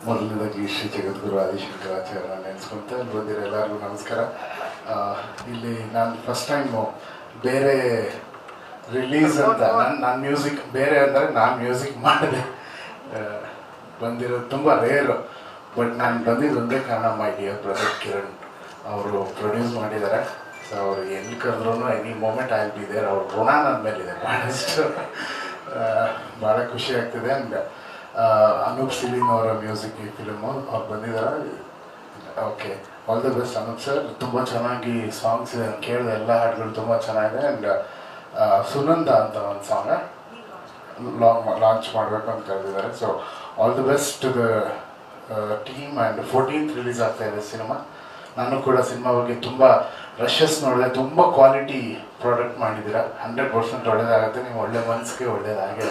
ಮೊದಲನೇದಾಗಿ ಶ್ರೀ ಜಗದ್ಗುರು ಆದಿಶಂಕರಾಚಾರ್ಯ ನೆನೆಸ್ಕೊಂತ ಇಲ್ಲಿ ಬಂದಿರೋ ಎಲ್ಲರಿಗೂ ನಮಸ್ಕಾರ. ಇಲ್ಲಿ ನಾನು ಫಸ್ಟ್ ಟೈಮು ಬೇರೆ ರಿಲೀಸ್ ಅಂತ ನನ್ನ ಮ್ಯೂಸಿಕ್ ಬೇರೆ ಅಂದರೆ ನಾನು ಮ್ಯೂಸಿಕ್ ಮಾಡಿದೆ ಬಂದಿರೋದು ತುಂಬ ರೇರು. ಬಟ್ ನಾನು ಬಂದಿದ್ದು ಒಂದೇ ಕಾರಣ ಮೈ ಡಿಯರ್ ಬ್ರದರ್ ಕಿರಣ್ ಅವರು ಪ್ರೊಡ್ಯೂಸ್ ಮಾಡಿದ್ದಾರೆ. ಸೊ ಅವರು ಎಲ್ಲಿ ಕರೆದ್ರೂ any moment I will be there. ಅವ್ರ ಋಣ ನನ್ನ ಮೇಲಿದೆ ಭಾಳಷ್ಟು. ಭಾಳ ಖುಷಿ ಆಗ್ತಿದೆ. ಆ್ಯಂಡ್ ಅನೂಪ್ ಸಿಲಿನ್ ಅವರ ಮ್ಯೂಸಿಕ್ ಈ ಫಿಲಮು ಅವ್ರು ಬಂದಿದ್ದಾರೆ. Okay, all the best Anoop sir. ತುಂಬ ಚೆನ್ನಾಗಿ ಸಾಂಗ್ಸ್ ಇದೆ, ಕೇಳಿದ ಎಲ್ಲ ಹಾಡುಗಳು ತುಂಬ ಚೆನ್ನಾಗಿದೆ. ಆ್ಯಂಡ್ ಸುನಂದ ಅಂತ ಒಂದು ಸಾಂಗ್ ಲಾಂಚ್ ಮಾಡಬೇಕು ಅಂತ ಕರೆದಿದ್ದಾರೆ. So all the best to the team. And 14th release ಆಗ್ತಾ ಇದೆ ಸಿನಿಮಾ. ನಾನು ಕೂಡ ಸಿನಿಮಾ ಬಗ್ಗೆ ತುಂಬ ರಶಸ್ ನೋಡಿದೆ. ತುಂಬ ಕ್ವಾಲಿಟಿ ಪ್ರಾಡಕ್ಟ್ ಮಾಡಿದ್ದೀರಾ. 100% ಒಳ್ಳೇದಾಗುತ್ತೆ. ನೀವು ಒಳ್ಳೆ ಮನಸ್ಸಿಗೆ ಒಳ್ಳೇದಾಗೇ.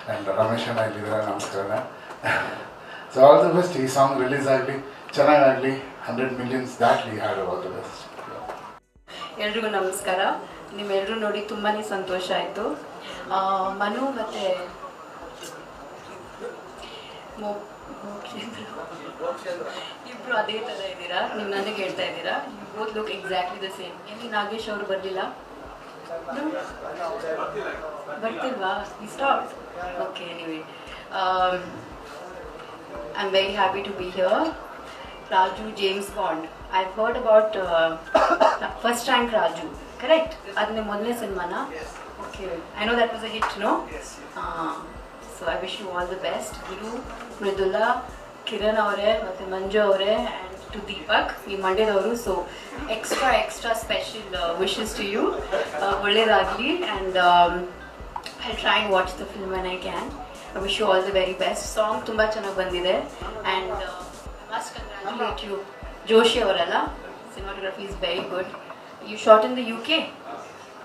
ಆ್ಯಂಡ್ ರಮೇಶ್ ಅಣ್ಣ ಇಲ್ಲಿದ್ದಾರೆ, ನಮಸ್ಕಾರ. So all the best. ಈ ಸಾಂಗ್ ರಿಲೀಸ್ ಆಗಲಿ, ಚೆನ್ನಾಗಾಗಲಿ, 100 millions ದಾಟಲಿ ಹಾಡು. All the best. ಎಲ್ರಿಗೂ ನಮಸ್ಕಾರ. ನಿಮ್ಮೆಲ್ಲರೂ ನೋಡಿ ತುಂಬಾ ಸಂತೋಷ ಆಯಿತು. ಮನು ಮತ್ತು ಇಬ್ಬರು ಅದೇ ಥರ ಇದ್ದೀರಾ. ನೀವು ನನಗೆ ಹೇಳ್ತಾ ಇದ್ದೀರಾ, you both look exactly the same. ಎಲ್ಲಿ ನಾಗೇಶ್ ಅವರು ಬರಲಿಲ್ಲ? ಬರ್ತಿಲ್ವಾ? Stop. Okay, anyway I am very happy to be here. Raju James Bond. I've heard about First Rank Raju. Correct? Adne modne cinema. Okay. I know that was a hit, no? Yes. So I wish you all the best. Guru, Mridula, Kiran avare, matte Manju avare, and to Deepak, ee Monday davaru. So extra special wishes to you. Olledagli, and I'll try and watch the film when I can. I wish you all the very best. Song tumba chennagi bandide, and must congratulate you. Joshi avaralla, cinematography is very good. You shot in the UK.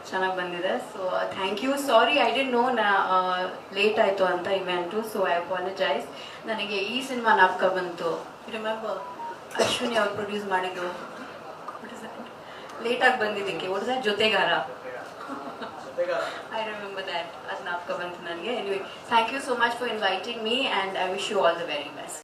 ಚೆನ್ನಾಗಿ ಬಂದಿದೆ. So thank you. Sorry, I didn't know late ಆಯಿತು ಅಂತ event. So I apologise. ನನಗೆ ಈ cinema ನಾಪಕ ಬಂತು. Remember Ashwini ಅವ್ರು produce ಮಾಡಿದ್ದು ಲೇಟಾಗಿ ಬಂದಿದ್ದಕ್ಕೆ ಒಡ್ದ ಜೊತೆಗಾರ. I remember that. ಅದು ನಾಪಕ ಬಂತು ನನಗೆ. Anyway, thank you so much for inviting me, and I wish you all the very best.